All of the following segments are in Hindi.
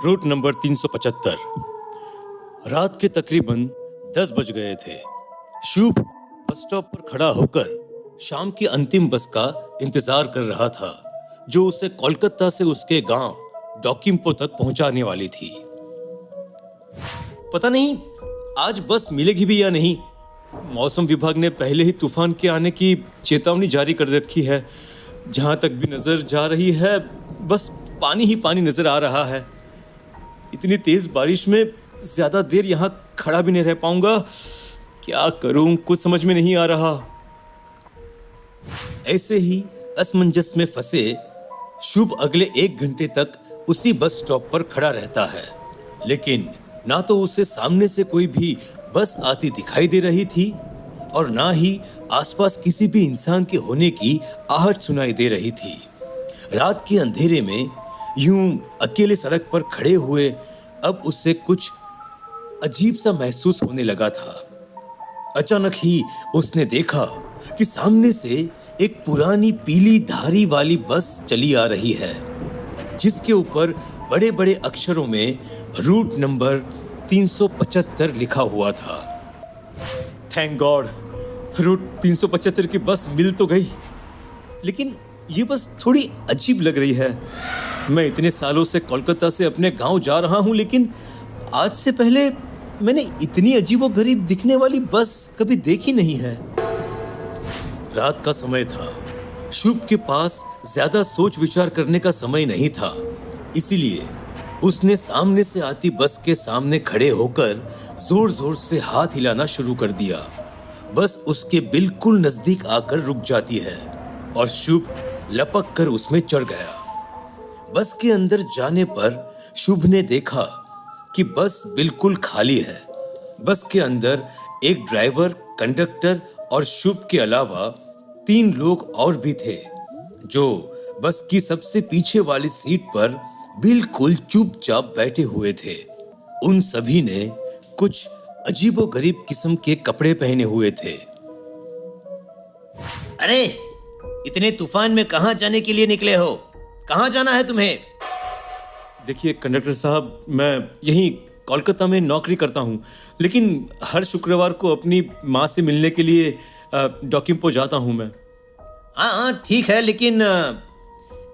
Root number 375। रात के तकरीबन 10 बज गए थे। शुभ बस स्टॉप पर खड़ा होकर शाम की अंतिम बस का इंतजार कर रहा था, जो उसे कोलकाता से उसके गांव डोकिम्पो तक पहुंचाने वाली थी। पता नहीं आज बस मिलेगी भी या नहीं। मौसम विभाग ने पहले ही तूफान के आने की चेतावनी जारी कर रखी है। जहां तक भी नजर जा रही है, बस पानी ही पानी नजर आ रहा है। इतनी तेज बारिश में ज्यादा देर यहाँ खड़ा भी नहीं रह पाऊंगा। क्या करूं, कुछ समझ में नहीं आ रहा। ऐसे ही असमंजस में फंसे शुभ अगले 1 घंटे तक उसी बस स्टॉप पर खड़ा रहता है, लेकिन ना तो उसे सामने से कोई भी बस आती दिखाई दे रही थी और ना ही आसपास किसी भी इंसान के होने की आहट सुनाई दे रही थी। रात के अंधेरे में यूं अकेले सड़क पर खड़े हुए अब उससे कुछ अजीब सा महसूस होने लगा था। अचानक ही उसने देखा कि सामने से एक पुरानी पीली धारी वाली बस चली आ रही है, जिसके ऊपर बड़े बड़े अक्षरों में रूट नंबर 375 लिखा हुआ था। थैंक गॉड, रूट 375 की बस मिल तो गई, लेकिन ये बस थोड़ी अजीब लग रही है। मैं इतने सालों से कोलकाता से अपने गांव जा रहा हूं, लेकिन आज से पहले मैंने इतनी अजीबोगरीब दिखने वाली बस कभी देखी नहीं है। रात का समय था। शुभ के पास ज्यादा सोच विचार करने का समय नहीं था, इसीलिए उसने सामने से आती बस के सामने खड़े होकर जोर जोर से हाथ हिलाना शुरू कर दिया। बस उसके बिल्कुल नजदीक आकर रुक जाती है और शुभ लपक कर उसमें चढ़ गया। बस के अंदर जाने पर शुभ ने देखा कि बस बिल्कुल खाली है। बस के अंदर एक ड्राइवर, कंडक्टर और शुभ के अलावा 3 लोग और भी थे, जो बस की सबसे पीछे वाली सीट पर बिल्कुल चुपचाप बैठे हुए थे। उन सभी ने कुछ अजीबोगरीब किस्म के कपड़े पहने हुए थे। अरे, इतने तूफान में कहां जाने के लिए निकले हो? कहां जाना है तुम्हें? देखिए कंडक्टर साहब, मैं यहीं कोलकाता में नौकरी करता हूँ, लेकिन हर शुक्रवार को अपनी माँ से मिलने के लिए डोकिम्पो जाता हूँ मैं। हाँ ठीक है, लेकिन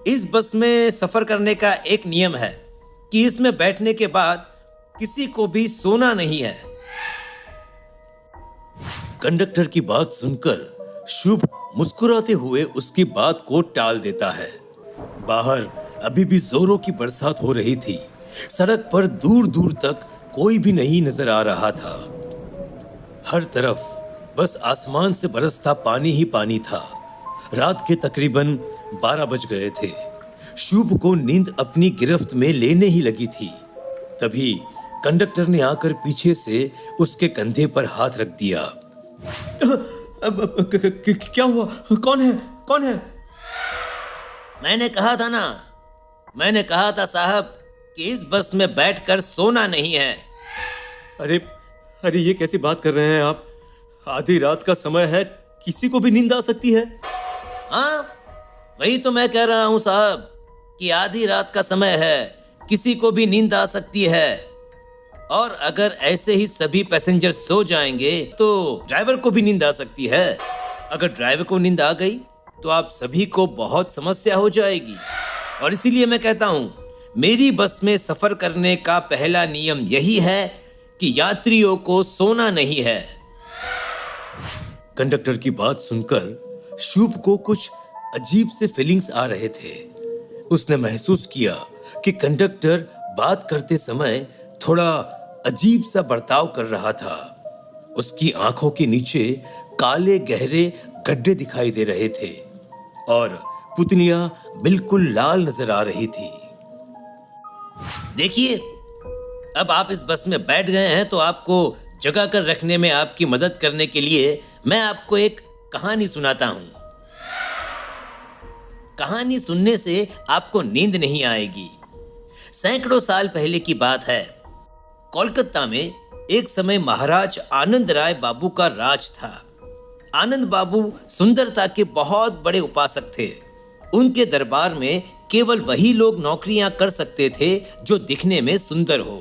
इस बस में सफर करने का एक नियम है कि इसमें बैठने के बाद किसी को भी सोना नहीं है। कंडक्टर की बात सुनकर शुभ मुस्कुराते हुए उसकी बात को टाल देता है। बाहर अभी भी जोरों की बरसात हो रही थी। सड़क पर दूर दूर तक कोई भी नहीं नजर आ रहा था। हर तरफ बस आसमान से बरसता पानी ही पानी था। रात के तकरीबन 12 बज गए थे। शुभ को नींद अपनी गिरफ्त में लेने ही लगी थी। तभी कंडक्टर ने आकर पीछे से उसके कंधे पर हाथ रख दिया। क्या हुआ? कौन है? कौन है? मैंने कहा था साहब कि इस बस में बैठकर सोना नहीं है। अरे ये कैसी बात कर रहे हैं आप? आधी रात का समय है, किसी को भी नींद आ सकती है। हाँ, वही तो मैं कह रहा हूं साहब कि आधी रात का समय है, किसी को भी नींद आ सकती है। और अगर ऐसे ही सभी पैसेंजर सो जाएंगे तो ड्राइवर को भी नींद आ सकती है। अगर ड्राइवर को नींद आ गई तो आप सभी को बहुत समस्या हो जाएगी। और इसीलिए मैं कहता हूं, मेरी बस में सफर करने का पहला नियम यही है कि यात्रियों को सोना नहीं है। कंडक्टर की बात सुनकर शुभ को कुछ अजीब से फीलिंग्स आ रहे थे। उसने महसूस किया कि कंडक्टर बात करते समय थोड़ा अजीब सा बर्ताव कर रहा था। उसकी आंखों के नीचे काले गहरे गड्ढे दिखाई दे रहे थे और पुतलियां बिल्कुल लाल नजर आ रही थी। देखिए, अब आप इस बस में बैठ गए हैं तो आपको जगा कर रखने में आपकी मदद करने के लिए मैं आपको एक कहानी सुनाता हूं। कहानी सुनने से आपको नींद नहीं आएगी। सैकड़ों साल पहले की बात है। कोलकाता में एक समय महाराज आनंद राय बाबू का राज था। आनंद बाबू सुंदरता के बहुत बड़े उपासक थे। उनके दरबार में केवल वही लोग नौकरियां कर सकते थे जो दिखने में सुंदर हो।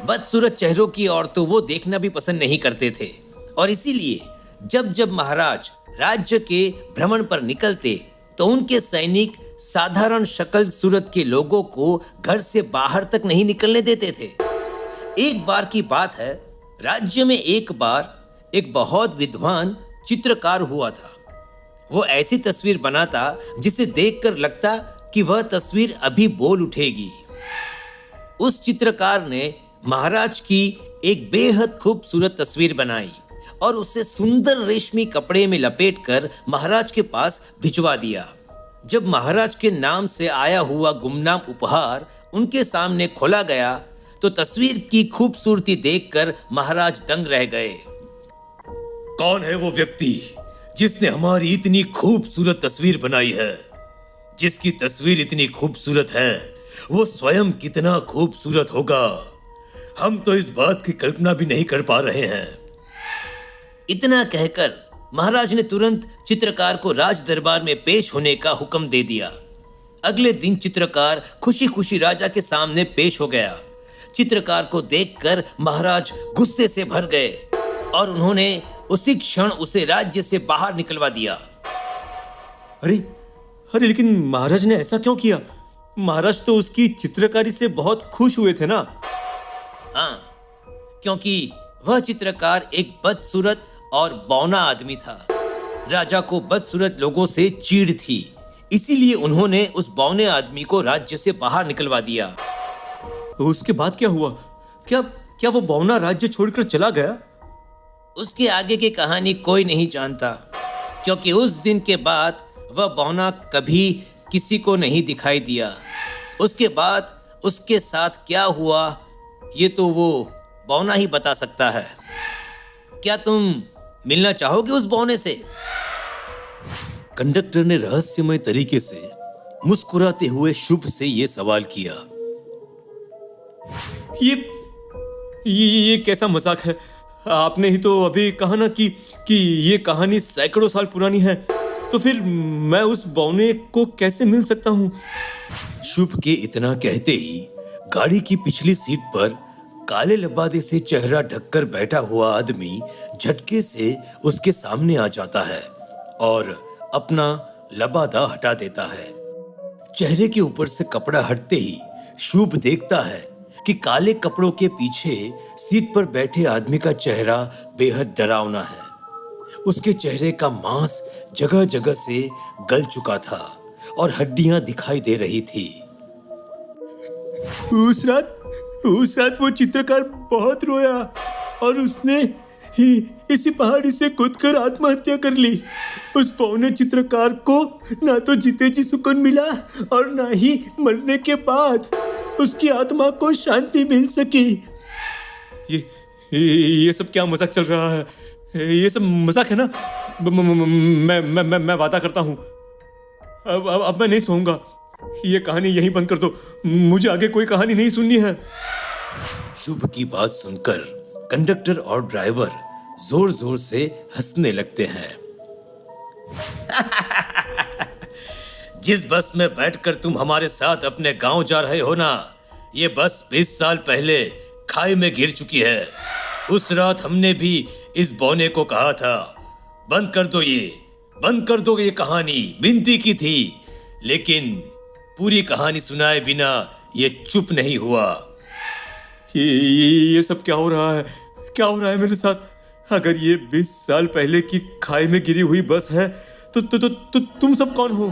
बदसूरत चेहरों की औरतों वो देखना भी पसंद नहीं करते थे, और इसीलिए जब जब महाराज राज्य के भ्रमण पर निकलते तो उनके सैनिक साधारण शक्ल सूरत के लोगों को घर से बाहर तक नहीं निकलने देते थे। एक बार की बात है, राज्य में एक बार एक बहुत विद्वान चित्रकार हुआ था। वो ऐसी तस्वीर बनाता जिसे देखकर लगता कि वह तस्वीर अभी बोल उठेगी। उस चित्रकार ने महाराज की एक बेहद खूबसूरत तस्वीर बनाई और उसे सुंदर रेशमी कपड़े में लपेटकर महाराज के पास भिजवा दिया। जब महाराज के नाम से आया हुआ गुमनाम उपहार उनके सामने खोला गया तो तस्वीर की खूबसूरती देखकर महाराज दंग रह गए। कौन है वो व्यक्ति जिसने हमारी इतनी खूबसूरत तस्वीर बनाई है? जिसकी तस्वीर इतनी खूबसूरत है वो स्वयं कितना खूबसूरत होगा, हम तो इस बात की कल्पना भी नहीं कर पा रहे हैं। इतना कहकर महाराज ने तुरंत चित्रकार को राज दरबार में पेश होने का हुक्म दे दिया। अगले दिन चित्रकार खुशी खुशी राजा के सामने पेश हो गया। चित्रकार को देखकर महाराज गुस्से से भर गए और उन्होंने उसी क्षण उसे राज्य से बाहर निकलवा दिया। अरे अरे लेकिन महाराज ने ऐसा क्यों किया? महाराज तो उसकी चित्रकारी से बहुत खुश हुए थे ना। हाँ, क्योंकि वह चित्रकार एक बदसूरत और बौना आदमी था। राजा को बदसूरत लोगों से चीड़ थी, इसीलिए उन्होंने उस बौने आदमी को राज्य से बाहर निकलवा दिया। उसके बाद क्या हुआ? क्या वो बौना राज्य छोड़कर चला गया? उसके आगे की कहानी कोई नहीं जानता, क्योंकि उस दिन के बाद वह बौना कभी किसी को नहीं दिखाई दिया। उसके बाद उसके साथ क्या हुआ ये तो वो बौना ही बता सकता है। क्या तुम मिलना चाहोगे उस बौने से? कंडक्टर ने रहस्यमय तरीके से मुस्कुराते हुए शुभ से यह सवाल किया। ये कैसा मजाक है? आपने ही तो अभी कहा ना कि ये कहानी सैकड़ों साल पुरानी है, तो फिर मैं उस बौने को कैसे मिल सकता हूँ? शुभ के इतना कहते ही गाड़ी की पिछली सीट पर काले लबादे से चेहरा ढककर बैठा हुआ आदमी झटके से उसके सामने आ जाता है और अपना लबादा हटा देता है। चेहरे के ऊपर से कपड़ा हटते ही शुभ देखता है कि काले कपड़ों के पीछे सीट पर बैठे आदमी का चेहरा बेहद डरावना है। उसके चेहरे का मांस जगह जगह से गल चुका था और हड्डियां दिखाई दे रही थी। उस रात वो चित्रकार बहुत रोया और उसने इसी पहाड़ी से कूदकर आत्महत्या कर ली। उस पौने चित्रकार को ना तो जीते जी सुकून मिला और ना ही मरने के बाद उसकी आत्मा को शांति मिल सकी। ये सब क्या मजाक चल रहा है? ये सब मजाक है ना? मैं वादा करता हूँ अब मैं नहीं सोऊंगा। ये कहानी यहीं बंद कर दो, मुझे आगे कोई कहानी नहीं सुननी है। शुभ की बात सुनकर कंडक्टर और ड्राइवर जोर जोर से हंसने लगते हैं। जिस बस में बैठकर तुम हमारे साथ अपने गांव जा रहे हो ना, ये बस 20 साल पहले खाई में गिर चुकी है। उस रात हमने भी इस बौने को कहा था बंद कर दो ये कहानी, विनती की थी, लेकिन पूरी कहानी सुनाए बिना ये चुप नहीं हुआ। ये सब क्या हो रहा है मेरे साथ? अगर ये 20 साल पहले की खाई में गिरी हुई बस है तो तुम सब कौन हो?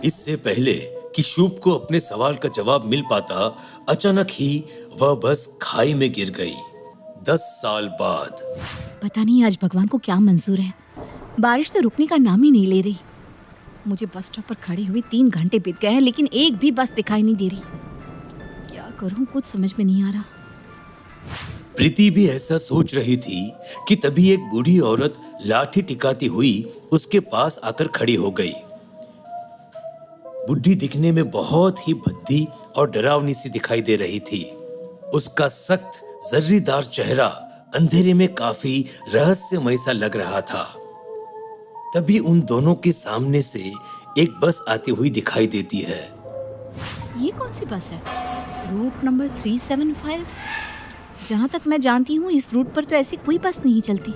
इससे पहले कि शुभ को अपने सवाल का जवाब मिल पाता, अचानक ही वह बस खाई में गिर गई। 10 साल बाद। पता नहीं आज भगवान को क्या मंजूर है, बारिश तो रुकने का नाम ही नहीं ले रही। मुझे बस स्टॉप पर खड़ी हुई 3 घंटे बीत गए हैं, लेकिन एक भी बस दिखाई नहीं दे रही। क्या करूं, कुछ समझ में नहीं आ रहा। प्रीति भी ऐसा सोच रही थी कि तभी एक बूढ़ी औरत लाठी टिकाती हुई उसके पास आकर खड़ी हो गई। बुढ़ी दिखने में बहुत ही भद्दी और डरावनी सी दिखाई दे रही थी। उसका सख्त जर्रीदार चेहरा अंधेरे में काफी रहस्यमय सा लग रहा था। तभी उन दोनों के सामने से एक बस आती हुई दिखाई देती है। ये कौन सी बस है? Route number 375। जहाँ तक मैं जानती हूँ इस रूट पर तो ऐसी कोई बस नहीं चलती।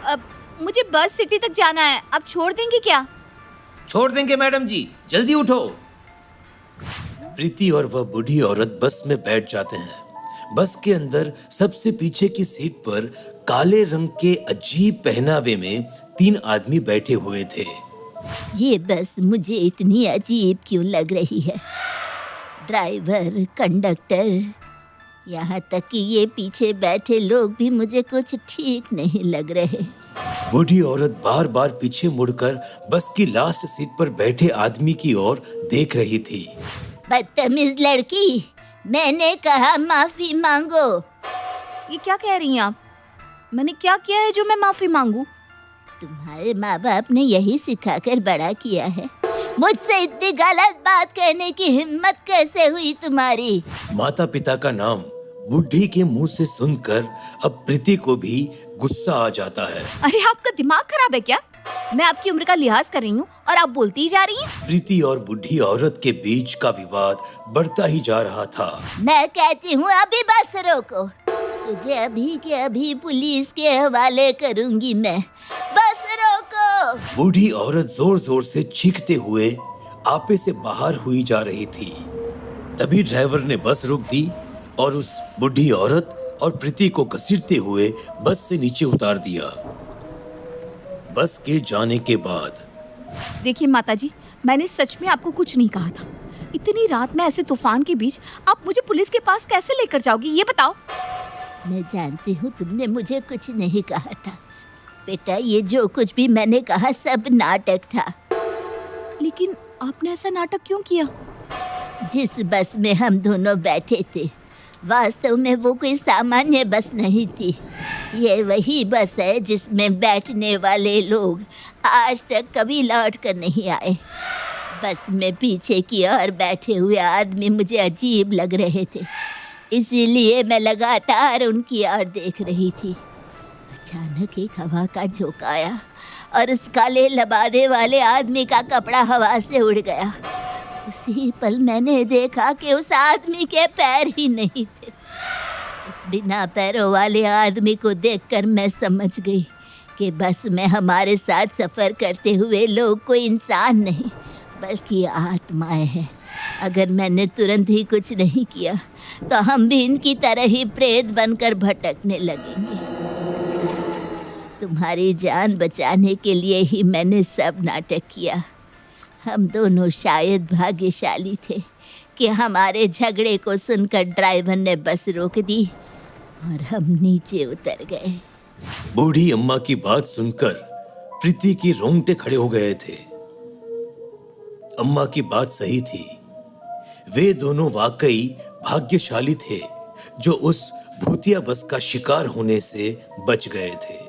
अब मुझे बस सिटी तक जाना है, आप छोड़ देंगे क्या? छोड़ देंगे मैडम जी, जल्दी उठो। प्रीति और वह बूढ़ी औरत बस में बैठ जाते हैं। बस के अंदर सबसे पीछे की सीट पर काले रंग के अजीब पहनावे में 3 आदमी बैठे हुए थे। ये बस मुझे इतनी अजीब क्यों लग रही है? ड्राइवर, कंडक्टर, यहाँ तक कि ये पीछे बैठे लोग भी मुझे कुछ ठीक नहीं लग रहे। बूढ़ी औरत बार बार पीछे मुड़कर बस की लास्ट सीट पर बैठे आदमी की ओर देख रही थी। बदतमीज लड़की, मैंने कहा माफी मांगो। ये क्या कह रही हैं आप? मैंने क्या किया है जो मैं माफी मांगू? तुम्हारे माँ बाप ने यही सिखाकर बड़ा किया है। मुझसे इतनी गलत बात कहने की हिम्मत कैसे हुई तुम्हारी? माता पिता का नाम बुढ़ी के मुंह से सुनकर अब प्रीति को भी गुस्सा आ जाता है। अरे आपका दिमाग खराब है क्या? मैं आपकी उम्र का लिहाज कर रही हूँ और आप बोलती ही जा रही हैं। प्रीति और बुढ़ी औरत के बीच का विवाद बढ़ता ही जा रहा था। मैं कहती हूँ अभी बस रोको, तुझे अभी के अभी पुलिस के हवाले करूंगी मैं। बस रोको। बूढ़ी औरत जोर जोर से चीखते हुए आपे से बाहर हुई जा रही थी। तभी ड्राइवर ने बस रोक दी और उस बूढ़ी औरत और प्रीति को घसीटते हुए बस से नीचे उतार दिया। बस के जाने के बाद देखिए माताजी, मैंने सच में आपको कुछ नहीं कहा था। इतनी रात में ऐसे तूफान के बीच आप मुझे पुलिस के पास कैसे लेकर जाओगी, ये बताओ। मैं जानती हूँ तुमने मुझे कुछ नहीं कहा था बेटा, ये जो कुछ भी मैंने कहा सब नाटक था। लेकिन आपने ऐसा नाटक क्यों किया? जिस बस में हम दोनों बैठे थे वास्तव में वो कोई सामान्य बस नहीं थी। ये वही बस है जिसमें बैठने वाले लोग आज तक कभी लौट कर नहीं आए। बस में पीछे की ओर बैठे हुए आदमी मुझे अजीब लग रहे थे, इसीलिए मैं लगातार उनकी ओर देख रही थी। अचानक एक हवा का झोंका आया और उस काले लबादे वाले आदमी का कपड़ा हवा से उड़ गया। उसी पल मैंने देखा कि उस आदमी के पैर ही नहीं थे। उस बिना पैरों वाले आदमी को देखकर मैं समझ गई कि बस में हमारे साथ सफ़र करते हुए लोग कोई इंसान नहीं बल्कि आत्माएं हैं। अगर मैंने तुरंत ही कुछ नहीं किया तो हम भी इनकी तरह ही प्रेत बनकर भटकने लगेंगे। तुम्हारी जान बचाने के लिए ही मैंने सब नाटक किया। हम दोनों शायद भाग्यशाली थे कि हमारे झगड़े को सुनकर ड्राइवर ने बस रोक दी और हम नीचे उतर गए। बूढ़ी अम्मा की बात सुनकर प्रीति की रोंगटे खड़े हो गए थे। अम्मा की बात सही थी, वे दोनों वाकई भाग्यशाली थे जो उस भूतिया बस का शिकार होने से बच गए थे।